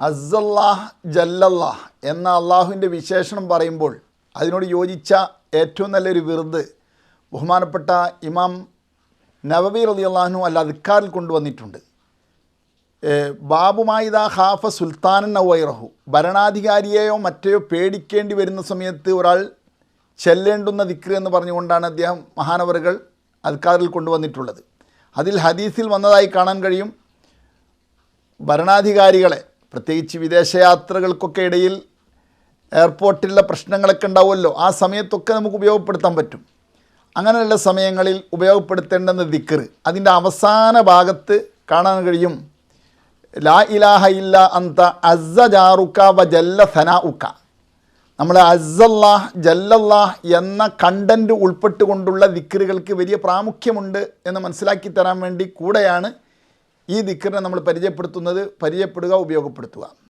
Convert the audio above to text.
അസ്സല്ലാഹ് ജല്ലല്ലാഹ് എന്ന അള്ളാഹുവിൻ്റെ വിശേഷണം പറയുമ്പോൾ അതിനോട് യോജിച്ച ഏറ്റവും നല്ലൊരു വിറുദ് ബഹുമാനപ്പെട്ട ഇമാം നവവി റളിയല്ലാഹു അൻഹു അൽ അദ്കാറിൽ കൊണ്ടുവന്നിട്ടുണ്ട്. ബാബുമായിദ ഖാഫ സുൽത്താനൻ ഔ ഗൈറഹു, ഭരണാധികാരിയെയോ മറ്റെയോ പേടിക്കേണ്ടി വരുന്ന സമയത്ത് ഒരാൾ ചെല്ലേണ്ടുന്ന ദിക്ർ എന്ന് പറഞ്ഞുകൊണ്ടാണ് അദ്ദേഹം മഹാനവറുകൾ അദ്കാറിൽ കൊണ്ടുവന്നിട്ടുള്ളത്. അതിൽ ഹദീസിൽ വന്നതായി കാണാൻ കഴിയും, ഭരണാധികാരികളെ പ്രത്യേകിച്ച് വിദേശയാത്രകൾക്കൊക്കെ ഇടയിൽ എയർപോർട്ടിലെ പ്രശ്നങ്ങളൊക്കെ ഉണ്ടാവുമല്ലോ, ആ സമയത്തൊക്കെ നമുക്ക് ഉപയോഗപ്പെടുത്താൻ പറ്റും. അങ്ങനെയുള്ള സമയങ്ങളിൽ ഉപയോഗപ്പെടുത്തേണ്ടുന്ന ദിക്ർ അതിൻ്റെ അവസാന ഭാഗത്ത് കാണാൻ കഴിയും. ലാ ഇലാഹ ഇല്ല അന്ത അസ്സ ജാറുക വ ജല്ല സനാഉക. നമ്മൾ അസ്സല്ലാഹ് ജല്ലല്ലാഹ് എന്ന കണ്ടൻറ്റ് ഉൾപ്പെട്ടുകൊണ്ടുള്ള ദിക്റുകൾക്ക് വലിയ പ്രാമുഖ്യമുണ്ട് എന്ന് മനസ്സിലാക്കി തരാൻ വേണ്ടി കൂടെയാണ് ഈ ദിക്റിനെ നമ്മൾ പരിചയപ്പെടുക, ഉപയോഗപ്പെടുത്തുക.